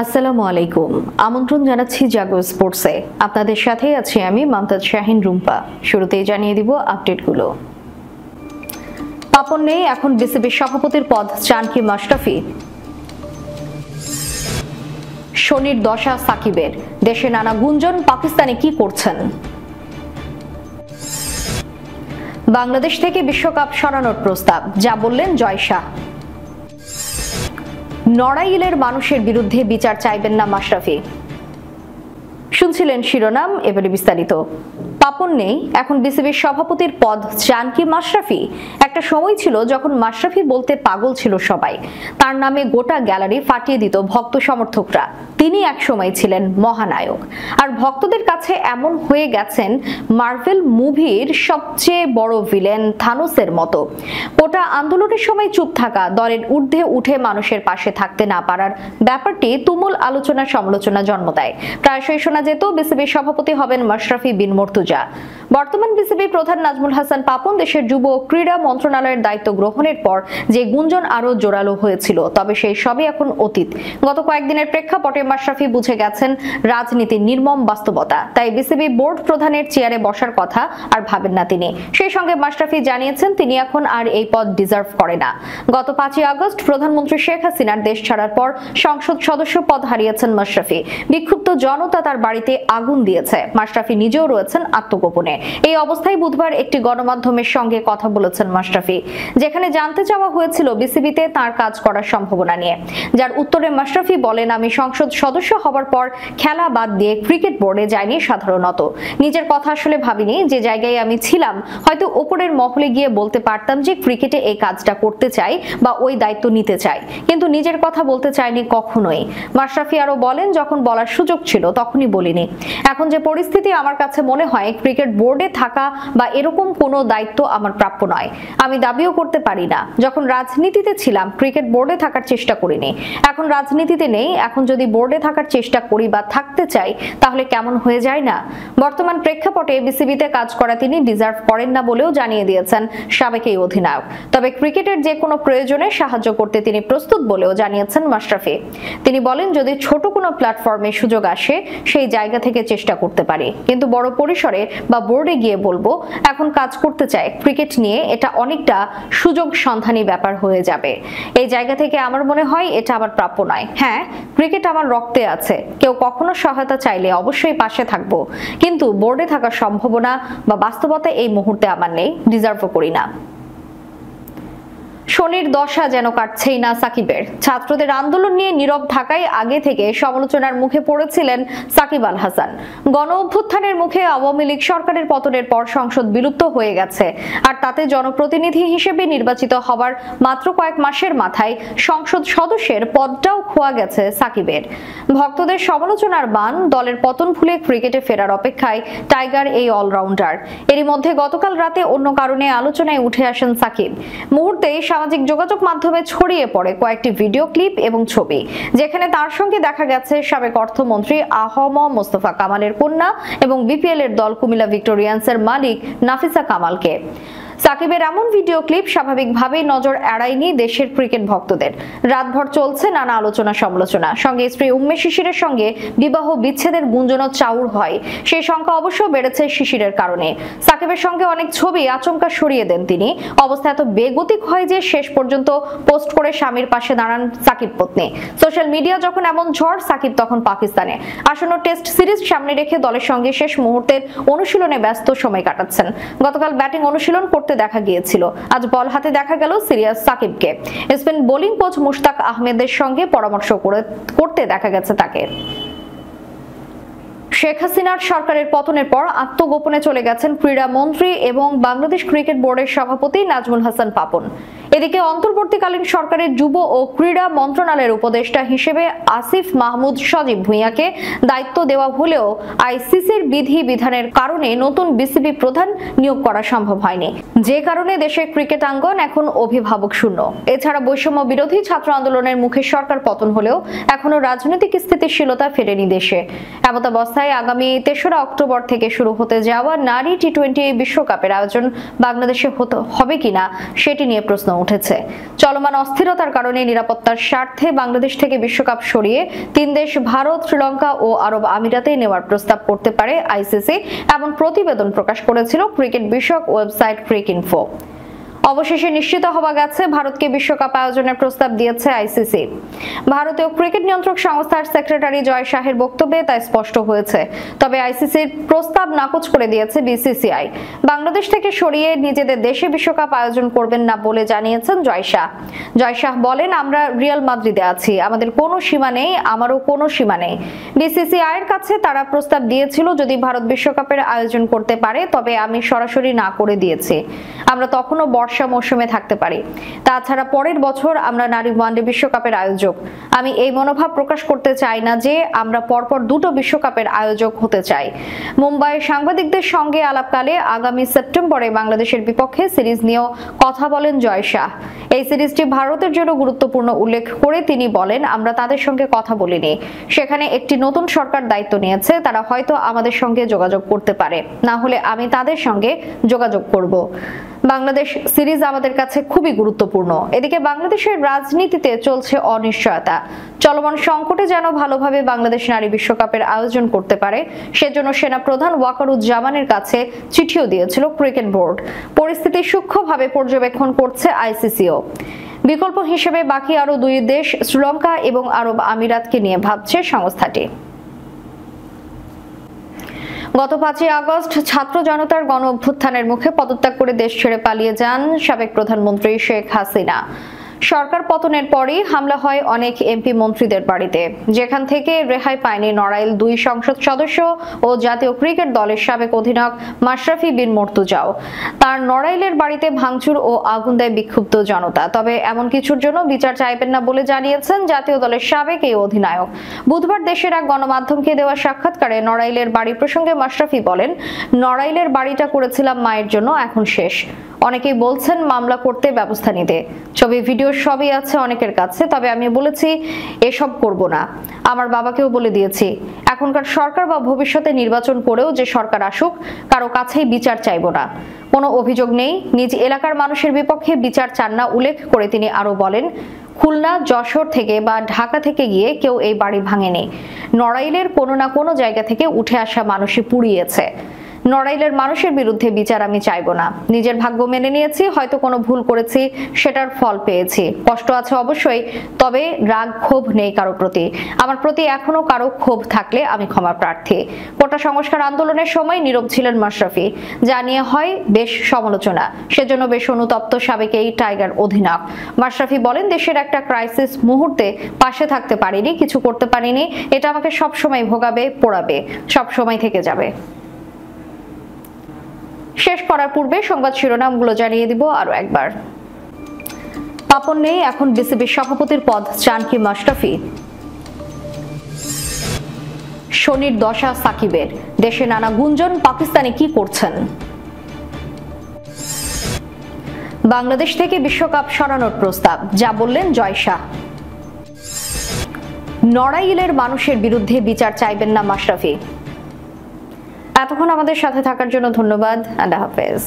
আসসালামু আলাইকুম। আমন্ত্রণ জানাচ্ছি জাগো স্পোর্টসে। আপনাদের সাথে আছি আমি মমতাজ শাহিন রুম্পা। শুরুতেই জানিয়ে দিব আপডেটগুলো। পাপন নেই, এখন বিসিবির সভাপতির পদ চান কি মাশরাফি? শনির দশা সাকিবের, দেশে নানা গুঞ্জন, পাকিস্তানে কি করছেন? বাংলাদেশ থেকে বিশ্বকাপ সরানোর প্রস্তাব, যা বললেন জয় শাহ। নড়াইলের মানুষের বিরুদ্ধে বিচার চাইবেন না মাশরাফি। শুনছিলেন শিরোনাম, এবারে বিস্তারিত। পাপন নেই, এখন বিসিবির সভাপতির পদ চান কি মাশরাফি? একটা সময় ছিল যখন মাশরাফি বলতে পাগল ছিল সবাই। তার নামে গোটা গ্যালারি ফাটিয়ে দিত ভক্ত সমর্থকরা। তিনি এক সময় ছিলেন মহানায়ক, আর ভক্তদের কাছে এমন হয়ে গেছেন মার্ভেল মুভির সবচেয়ে বড় ভিলেন থানোসের মতো। গোটা আন্দোলনের সময় চুপ থাকা, দলের ঊর্ধ্বে উঠে মানুষের পাশে থাকতে না পারার ব্যাপারটি তুমুল আলোচনা সমালোচনা জন্ম দেয়। প্রায়শই শোনা যেত বিসিবির সভাপতি হবেন মাশরাফি বিন মুর্তজা। বর্তমান বিসিবি প্রধান নাজমুল হাসান পাপন দেশের যুব ও ক্রীড়া মন্ত্রণালয়ের দায়িত্ব গ্রহণের পর যে গুঞ্জন আরো জোরালো হয়েছিল, তবে সেই সবই এখন অতীত। গত কয়েকদিনের প্রেক্ষাপটে মাশরাফি বুঝে গেছেন রাজনীতির নির্মম বাস্তবতা, তাই বিসিবি বোর্ড প্রধানের চেয়ারে বসার কথা আর ভাবেন না তিনি। সেই সঙ্গে মাশরাফি জানিয়েছেন তিনি এখন আর এই পদ ডিজার্ভ করে না। গত 5ই আগস্ট প্রধানমন্ত্রী শেখ হাসিনার দেশ ছাড়ার পর সংসদ সদস্য পদ হারিয়েছেন মাশরাফি। বিক্ষুব্ধ জনতা তার বাড়িতে আগুন দিয়েছে। মাশরাফি নিজেও রয়েছেন আত্মগোপনে। এই অবস্থায় বুধবার একটি গণমাধ্যমের সঙ্গে কথা বলেছেন মাশরাফি, যেখানে জানতে চাওয়া হয়েছিল বিসিবিতে তার কাজ করার সম্ভাবনা নিয়ে। যার উত্তরে মাশরাফি বলেন, আমি সংসদ সদস্য হবার পর খেলা বাদ দিয়ে ক্রিকেট বোর্ডে যাইনি সাধারণত। নিজের কথা আসলে ভাবিনি। যে জায়গায় আমি ছিলাম, হয়তো ওপরের মহলে গিয়ে বলতে পারতাম যে ক্রিকেটে এই কাজটা করতে চাই বা ওই দায়িত্ব নিতে চাই, কিন্তু নিজের কথা বলতে চাইনি কখনোই। মাশরাফি আরো বলেন, যখন বলার সুযোগ ছিল তখনই বলিনি। এখন যে পরিস্থিতি, আমার কাছে মনে হয় ক্রিকেট বোর্ডে থাকা বা এরকম কোনো দায়িত্ব আমার প্রাপ্য নয়। আমি দাবিও করতে পারি না। যখন রাজনীতিতে ছিলাম ক্রিকেট বোর্ডে থাকার চেষ্টা করিনি। এখন রাজনীতিতে নেই, এখন যদি বোর্ডে থাকার চেষ্টা করি বা থাকতে চাই তাহলে কেমন হয়ে যায় না? বর্তমান প্রেক্ষাপটে বিসিবিতে কাজ করা তিনি ডিজার্ভ করেন না বলেও জানিয়ে দিয়েছেন সাবেক এই অধিনায়ক। তবে ক্রিকেটের যে কোনো প্রয়োজনে সাহায্য করতে তিনি প্রস্তুত বলেও জানিয়েছেন মাশরাফি। তিনি বলেন, যদি ছোট কোনো প্ল্যাটফর্মে সুযোগ আসে সেই জায়গা থেকে চেষ্টা করতে পারি, কিন্তু বড় পরিসরে বা বোর্ডে গিয়ে বলবো এখন কাজ করতে চাই ক্রিকেট নিয়ে, এটা অনেকটা সুযোগ সন্ধানী ব্যাপার হয়ে যাবে। এই জায়গা থেকে আমার মনে হয় এটা আমার প্রাপ্য নয়। হ্যাঁ, ক্রিকেট আমার রক্তে আছে, কেউ কখনো সহায়তা চাইলে অবশ্যই পাশে থাকবো, কিন্তু বোর্ডে থাকার সম্ভাবনা বা বাস্তবতা এই মুহূর্তে আমার নেই, ডিজার্ভও করি না। শনির দশা যেন কাটছেই না সাকিবের। ছাত্রদের আন্দোলন নিয়ে নীরব থাকায় আগে থেকে সমালোচনার মুখে পড়েছিলেন সাকিব আল হাসান। গণ অভ্যুত্থানের মুখে আওয়ামী লীগ সরকারের পতনের পর সংসদ বিলুপ্ত হয়ে গেছে, আর তাতে জনপ্রতিনিধি হিসেবে নির্বাচিত হবার মাত্র কয়েক মাসের মাথায় সংসদ সদস্যের পদটাও খোয়া গেছে সাকিবের। ভক্তদের সমালোচনার বান, দলের পতন ভুলে ক্রিকেটে ফেরার অপেক্ষায় টাইগার এই অলরাউন্ডার। এরই মধ্যে গতকাল রাতে অন্য কারণে আলোচনায় উঠে আসেন সাকিব। মুহূর্তেই সামাজিক যোগাযোগ মাধ্যমে ছড়িয়ে পড়ে কয়েকটি ভিডিও ক্লিপ এবং ছবি, যেখানে তার সঙ্গে দেখা গেছে সাবেক অর্থমন্ত্রী আ.হ.ম মোস্তফা কামালের কন্যা এবং বিপিএল এর দল কুমিল্লা ভিক্টোরিয়ান্সের মালিক নাফিসা কামালকে। সাকিবের এমন ভিডিও ক্লিপ স্বাভাবিকভাবেই নজর এড়ায়নি দেশের ক্রিকেট ভক্তদের। রাতভর চলছে নানা আলোচনা সমালোচনা, সঙ্গে স্ত্রী উম্মে শিশিরের সঙ্গে বিবাহ বিচ্ছেদের গুঞ্জনও চাউর হয়। সেই সংখ্যা অবশ্য বেড়েছে শিশিরের কারণে। সাকিবের সঙ্গে অনেক ছবি আচমকা সরিয়ে দেন তিনি। অবস্থা এত বেগতিক হয় যে শেষ পর্যন্ত পোস্ট করে স্বামীর পাশে দাঁড়ান সাকিব পত্নী। সোশ্যাল মিডিয়া যখন এমন ঝড়, সাকিব তখন পাকিস্তানে। আসন্ন টেস্ট সিরিজ সামনে রেখে দলের সঙ্গে শেষ মুহূর্তের অনুশীলনে ব্যস্ত সময় কাটাচ্ছেন। গতকাল ব্যাটিং অনুশীলন দেখা গিয়েছিল, আজ বল হাতে দেখা গেল সিরিয়াস সাকিবকে। স্পিন বোলিং কোচ মুশতাক আহমেদের সঙ্গে পরামর্শ করতে দেখা গেছে তাকে। শেখ হাসিনার সরকারের পতনের পর আত্মগোপনে চলে গেছেন ক্রীড়া মন্ত্রী এবং বাংলাদেশ ক্রিকেট বোর্ডের সভাপতি নাজমুল হাসান পাপন। এদিকে অন্তর্বর্তীকালীন সরকারের যুব ও ক্রীড়া মন্ত্রণালয়ের উপদেষ্টা হিসেবে আসিফ মাহমুদ সজীব ভুঁইয়াকে দায়িত্ব দেওয়া হলেও আইসিসির বিধি বিধানের কারণে নতুন বিসিবি প্রধান নিয়োগ করা সম্ভব হয়নি, যে কারণে দেশের ক্রিকেট আঙ্গন এখন অভিভাবক শূন্য। এছাড়া বৈষম্য বিরোধী ছাত্র আন্দোলনের মুখে সরকার পতন হলেও এখনো রাজনৈতিক স্থিতিশীলতা ফেরেনি দেশে। এমতাবস্থায় আগামী ৩রা অক্টোবর থেকে শুরু হতে যাওয়া নারী টি-20 বিশ্বকাপের আয়োজন বাংলাদেশে হবে কিনা সেটি নিয়ে প্রশ্ন উঠেছে। চলমান অস্থিরতার কারণে নিরাপত্তার স্বার্থে বাংলাদেশ থেকে বিশ্বকাপ সরিয়ে 3 দেশ ভারত, শ্রীলঙ্কা ও আরব আমিরাতে নেওয়ার প্রস্তাব করতে পারে আইসিসি, এমন প্রতিবেদন প্রকাশ করেছিল ক্রিকেট বিষয়ক ওয়েবসাইট ক্রিকইনফো। অবশেষে নিশ্চিত হওয়া গেছে ভারতকে বিশ্বকাপ আয়োজনের প্রস্তাব দিয়েছে আইসিসি। ভারতীয় ক্রিকেট নিয়ন্ত্রক সংস্থার সেক্রেটারি জয় শাহের বক্তব্যে তা স্পষ্ট হয়েছে। তবে আইসিসির প্রস্তাব নাকচ করে দিয়েছে বিসিসিআই। বাংলাদেশ থেকে সরিয়ে নিজেদের দেশে বিশ্বকাপ আয়োজন করবেন না বলে জানিয়েছেন জয় শাহ। জয় শাহ বলেন, আমরা রিয়াল মাদ্রিদে আছি, আমাদের কোনো সীমা নেই, আমারও কোনো সীমা নেই। বিসিসিআই এর কাছে তারা প্রস্তাব দিয়েছিল যদি ভারত বিশ্বকাপের আয়োজন করতে পারে, তবে আমি সরাসরি না করে দিয়েছি। আমরা তখনও মৌসুমে থাকতে পারি। তাছাড়া পরের বছর আমরা নারী ওয়ানডে বিশ্বকাপের আয়োজক। আমি এই মনোভাব প্রকাশ করতে চাই না যে আমরা পরপর দুটো বিশ্বকাপের আয়োজক হতে চাই। মুম্বাইয়ে সাংবাদিকদের সঙ্গে আলাপকালে আগামী সেপ্টেম্বরে বাংলাদেশের বিপক্ষে সিরিজ নিয়েও কথা বলেন জয় শাহ। এই সিরিজটি ভারতের জন্য গুরুত্বপূর্ণ উল্লেখ করে তিনি বলেন, আমরা তাদের সঙ্গে কথা বলিনি। সেখানে একটি নতুন সরকার দায়িত্ব নিয়েছে, তারা হয়তো আমাদের সঙ্গে যোগাযোগ করতে পারে, না হলে আমি তাদের সঙ্গে যোগাযোগ করব। বাংলাদেশ সিরিজ আমাদের কাছে খুবই গুরুত্বপূর্ণ। এদিকে বাংলাদেশের রাজনীতিতে চলছে অনিশ্চয়তা। চলমান সংকটে যেন ভালোভাবে বাংলাদেশ নারী বিশ্বকাপের আয়োজন করতে পারে সেজন্য সেনাপ্রধান ওয়াকারুজ্জামানের কাছে চিঠিও দিয়েছিল ক্রিকেট বোর্ড। পরিস্থিতি সূক্ষ্মভাবে পর্যবেক্ষণ করছে আইসিসিও। বিকল্প হিসেবে বাকি আরো 2 দেশ শ্রীলঙ্কা এবং আরব আমিরাতকে নিয়ে ভাবছে সংস্থাটি। গত 5 আগস্ট ছাত্র জনতার গণ অভ্যুত্থানের মুখে পদত্যাগ করে দেশ ছেড়ে পালিয়ে যান সাবেক প্রধানমন্ত্রী শেখ হাসিনা। সরকার পতনের পরই হামলা হয় অনেক এমপি মন্ত্রীদের বাড়িতে, যেখান থেকে রেহাই পায়নি নড়াইল 2 সংসদ সদস্য ও জাতীয় ক্রিকেট দলের সাবেক অধিনায়ক মাশরাফি বিন মর্তুজাও। তার নড়াইলের বাড়িতে ভাঙচুর ও আগুন দেয় বিক্ষুব্ধ জনতা। তবে এমন কিছুর জন্য বিচার চাইবেন না বলে জানিয়েছেন জাতীয় দলের সাবেক এই অধিনায়ক। বুধবার দেশের এক গণমাধ্যমকে দেওয়া সাক্ষাৎকারে নড়াইলের বাড়ি প্রসঙ্গে মাশরাফি বলেন, নড়াইলের বাড়িটা করেছিলাম মায়ের জন্য, এখন শেষ। অনেকেই বলছেন মামলা করতে, ব্যবস্থা নিতে। ছবি ভিডিও সবই আছে অনেকের কাছে, তবে আমি বলেছি এসব করব না। আমার বাবাকেও বলে দিয়েছি, এখনকার সরকার বা ভবিষ্যতে নির্বাচন করেও যে সরকার আসুক, কারো কাছেই বিচার চাইব না। কোনো অভিযোগ নেই, নিজ এলাকার মানুষের বিপক্ষে বিচার চান না উল্লেখ করে তিনি আরো বলেন, খুলনা, যশোর থেকে বা ঢাকা থেকে গিয়ে কেউ এই বাড়ি ভাঙেনি। নড়াইলের কোনো না কোনো জায়গা থেকে উঠে আসা মানুষই পুড়িয়েছে। নড়াইলের মানুষের বিরুদ্ধে বিচার আমি চাইব না। নিজের ভাগ্য মেনে নিয়েছি, হয়তো কোনো ভুল করেছি, সেটার ফল পেয়েছি। কষ্ট আছে অবশ্যই, তবে রাগ ক্ষোভ নেই কারো প্রতি। আমার প্রতি এখনো কারো ক্ষোভ থাকলে আমি ক্ষমা প্রার্থী। কোটা সংস্কার আন্দোলনের সময় নীরব ছিলেন মাশরাফি, যা নিয়ে হয় বেশ সমালোচনা। সেজন্য বেশ অনুতপ্ত সাবেক এই টাইগার অধিনায়ক। মাশরাফি বলেন, দেশের একটা ক্রাইসিস মুহূর্তে পাশে থাকতে পারিনি, কিছু করতে পারিনি। এটা আমাকে সবসময় ভোগাবে, পোড়াবে, সবসময় থেকে যাবে। শেষ করার পূর্বে সংবাদ শিরোনামগুলো জানিয়ে দিব আরো একবার। পাপন নেই, এখন বিসিবির সভাপতির পদ চান কি মাশরাফি? শনির দশা সাকিবের, দেশে নানা গুঞ্জন, পাকিস্তানে কি করছেন? বাংলাদেশ থেকে বিশ্বকাপ সরানোর প্রস্তাব, যা বললেন জয় শাহ। নড়াইলের মানুষের বিরুদ্ধে বিচার চাইবেন না মাশরাফি। এতক্ষণ আমাদের সাথে থাকার জন্য ধন্যবাদ। আল্লাহ হাফেজ।